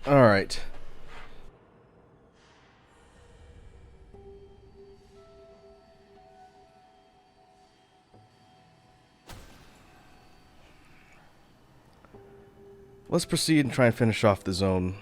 Alright. Let's proceed and try and finish off the zone.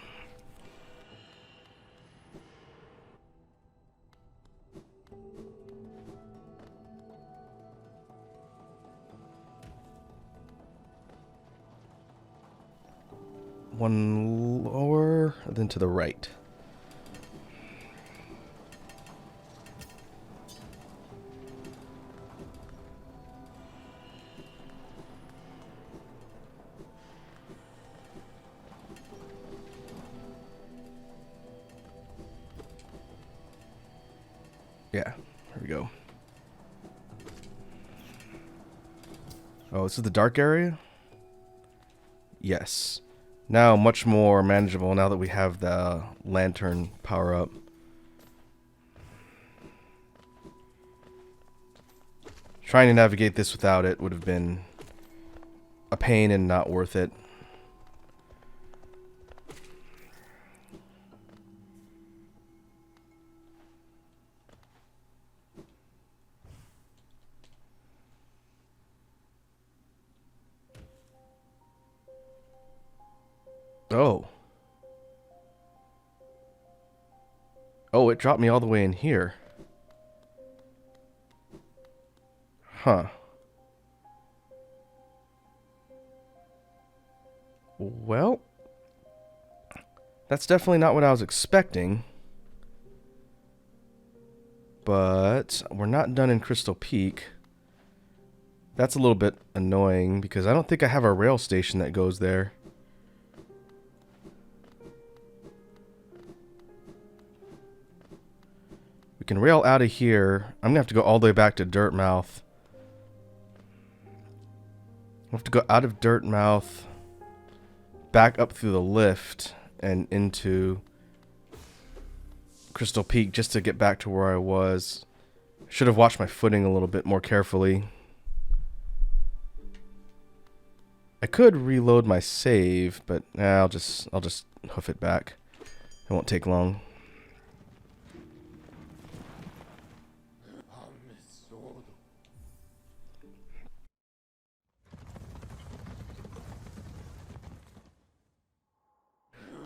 One lower, then to the right. Yeah, here we go. Oh, this is the dark area? Yes. Now much more manageable now that we have the lantern power up. Trying to navigate this without it would have been a pain and not worth it. Oh. Oh, it dropped me all the way in here. Huh. Well, that's definitely not what I was expecting. But we're not done in Crystal Peak. That's a little bit annoying because I don't think I have a rail station that goes there. We can rail out of here. I'm going to have to go all the way back to DIRTMOUTH. I'll have to go out of DIRTMOUTH, back up through the lift, and into Crystal Peak just to get back to where I was. Should have watched my footing a little bit more carefully. I could reload my save, but I'll just hoof it back. It won't take long.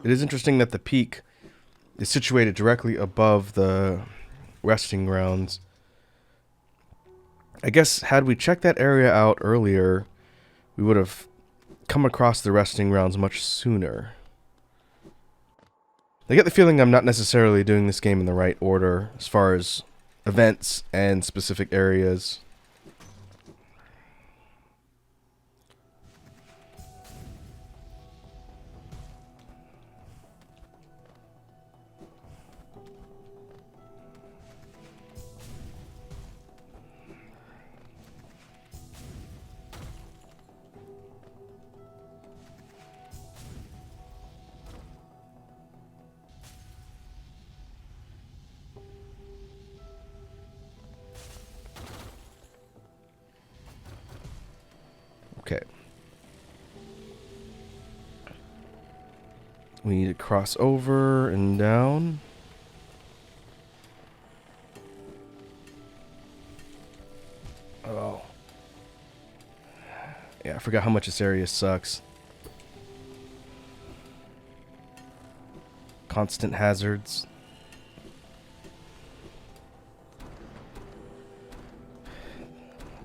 It is interesting that the peak is situated directly above the resting grounds. I guess had we checked that area out earlier, we would have come across the resting grounds much sooner. I get the feeling I'm not necessarily doing this game in the right order as far as events and specific areas. Okay. We need to cross over and down. Oh. Yeah, I forgot how much this area sucks. Constant hazards.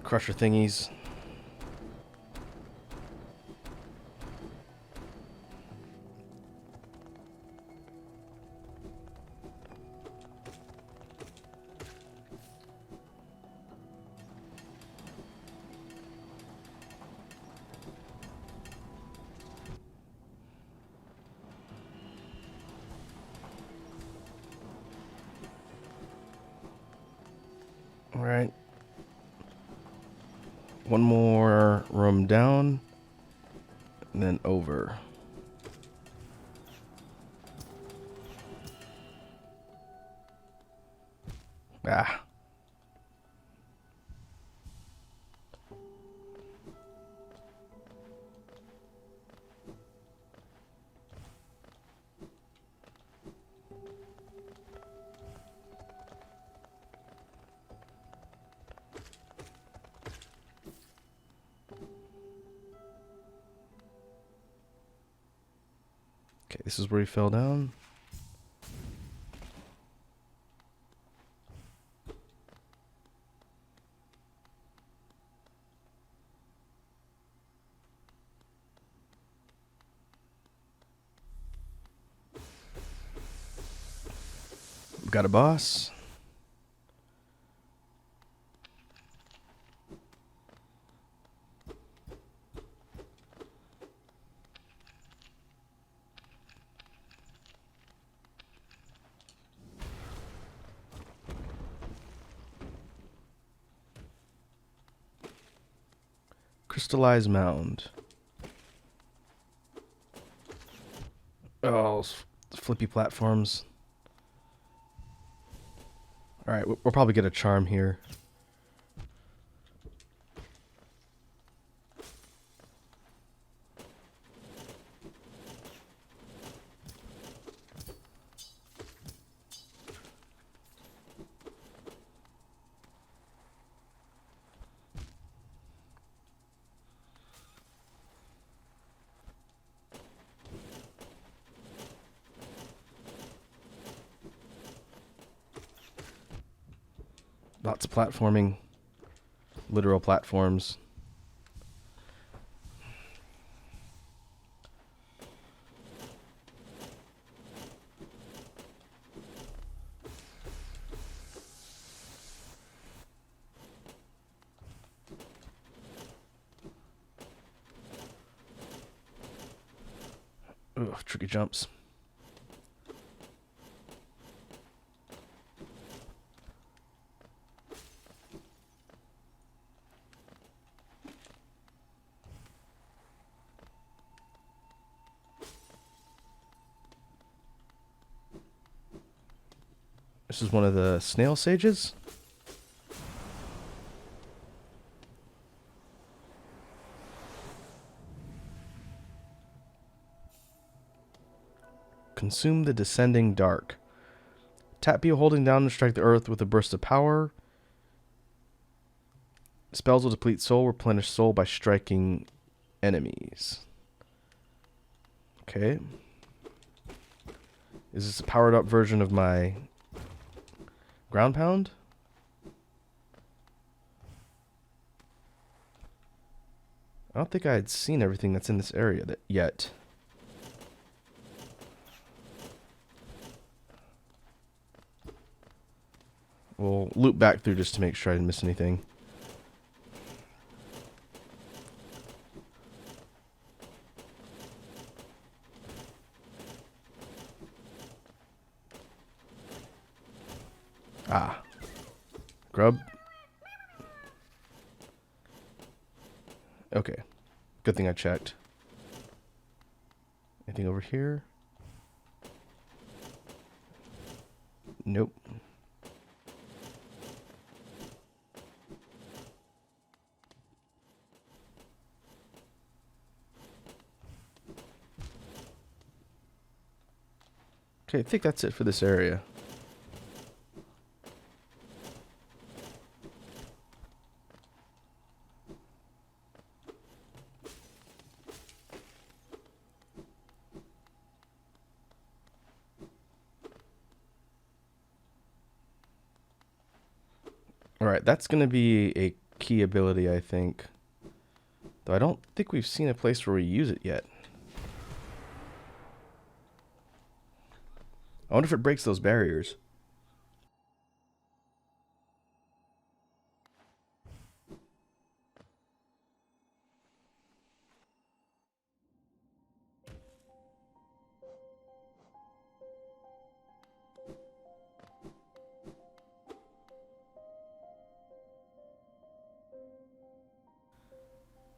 Crusher thingies. Alright. One more room down. And then over. Ah. Okay, this is where he fell down. We've got a boss. Crystallized mound. Oh, flippy platforms. Alright, we'll probably get a charm here. Lots of platforming. Literal platforms. Ugh, tricky jumps. This is one of the snail sages. Consume the descending dark. Tap B holding down to strike the earth with a burst of power. Spells will deplete soul, replenish soul by striking enemies. Okay. Is this a powered up version of my ground pound? I don't think I had seen everything that's in this area yet. We'll loop back through just to make sure I didn't miss anything. Ah. Grub. Okay. Good thing I checked. Anything over here? Nope. Okay, I think that's it for this area. Alright, that's going to be a key ability, I think. Though I don't think we've seen a place where we use it yet. I wonder if it breaks those barriers.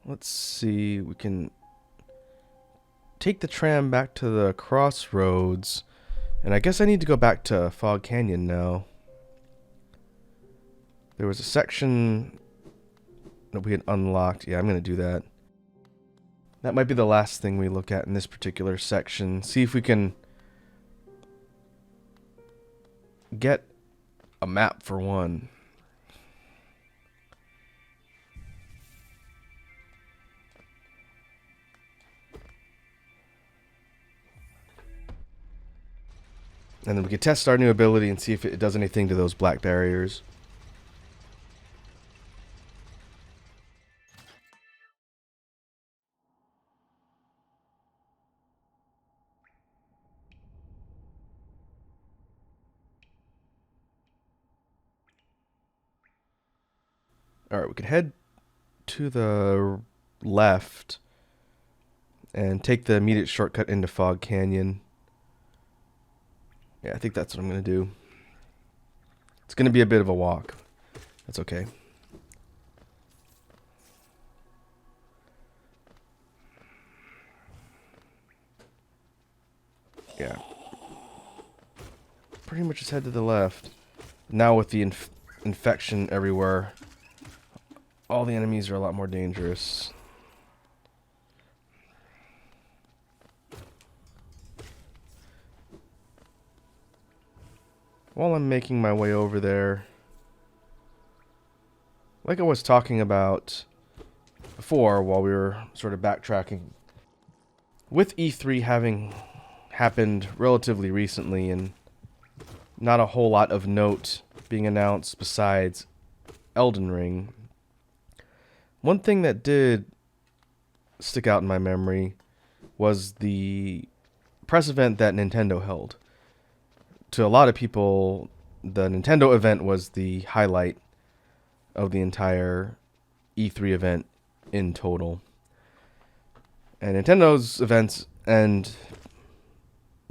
Let's see, we can take the tram back to the crossroads. And I guess I need to go back to Fog Canyon now. There was a section that we had unlocked. Yeah, I'm going to do that. That might be the last thing we look at in this particular section. See if we can get a map for one. And then we can test our new ability and see if it does anything to those black barriers. Alright, we can head to the left and take the immediate shortcut into Fog Canyon. Yeah, I think that's what I'm going to do. It's going to be a bit of a walk. That's okay. Yeah. Pretty much just head to the left. Now with the infection everywhere, all the enemies are a lot more dangerous. While I'm making my way over there, like I was talking about before while we were sort of backtracking, with E3 having happened relatively recently and not a whole lot of note being announced besides Elden Ring, one thing that did stick out in my memory was the press event that Nintendo held. To a lot of people, the Nintendo event was the highlight of the entire E3 event in total. And Nintendo's events and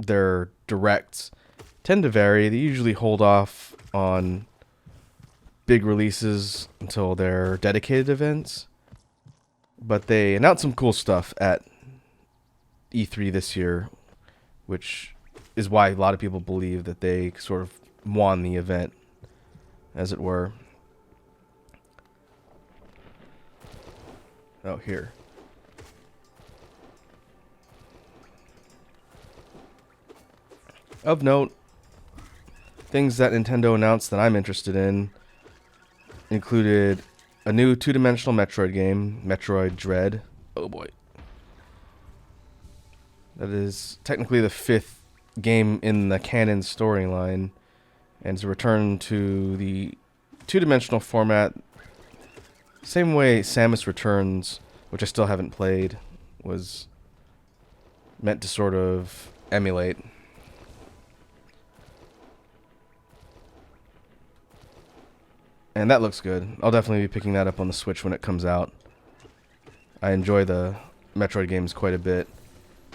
their directs tend to vary. They usually hold off on big releases until their dedicated events. But they announced some cool stuff at E3 this year, which is why a lot of people believe that they sort of won the event, as it were. Oh, here. Of note, things that Nintendo announced that I'm interested in included a new two-dimensional Metroid game, Metroid Dread. Oh boy. That is technically the 5th game in the canon storyline, and it's a return to the two-dimensional format. Same way Samus Returns, which I still haven't played, was meant to sort of emulate. And that looks good. I'll definitely be picking that up on the Switch when it comes out. I enjoy the Metroid games quite a bit.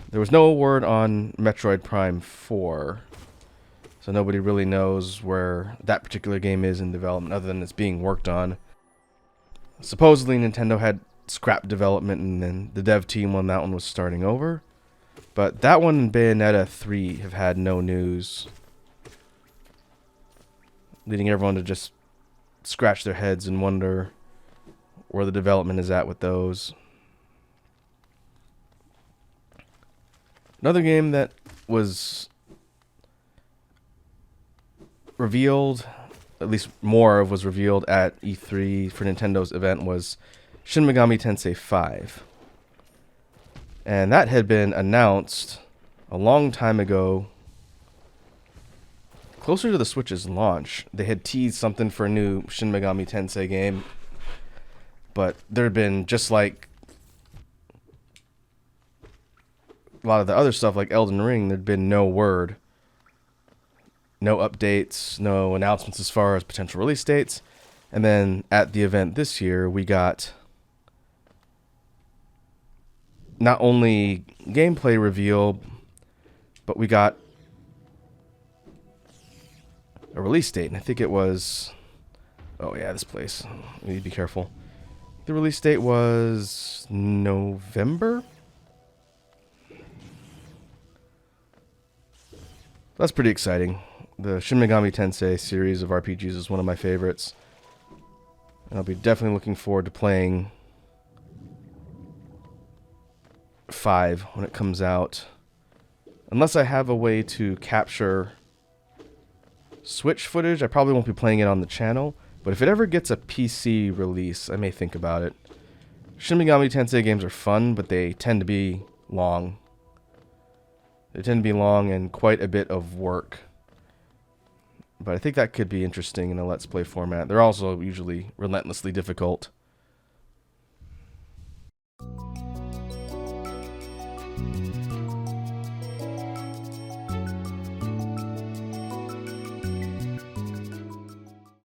There was no word on Metroid Prime 4, so nobody really knows where that particular game is in development other than it's being worked on. Supposedly Nintendo had scrapped development and then the dev team on that one was starting over. But that one and Bayonetta 3 have had no news, leading everyone to just scratch their heads and wonder where the development is at with those. Another game that was revealed, at least more of was revealed at E3 for Nintendo's event, was Shin Megami Tensei 5. And that had been announced a long time ago, closer to the Switch's launch. They had teased something for a new Shin Megami Tensei game, but there had been, just like a lot of the other stuff like Elden Ring, there'd been no word, no updates, no announcements as far as potential release dates. And then at the event this year, we got not only gameplay reveal, but we got a release date. And I think it was, oh yeah, this place, we need to be careful. The release date was November. That's pretty exciting. The Shin Megami Tensei series of RPGs is one of my favorites, and I'll be definitely looking forward to playing 5 when it comes out. Unless I have a way to capture Switch footage, I probably won't be playing it on the channel, but if it ever gets a PC release, I may think about it. Shin Megami Tensei games are fun, but they tend to be long. They tend to be long and quite a bit of work but I think that could be interesting in a Let's Play format. They're also usually relentlessly difficult.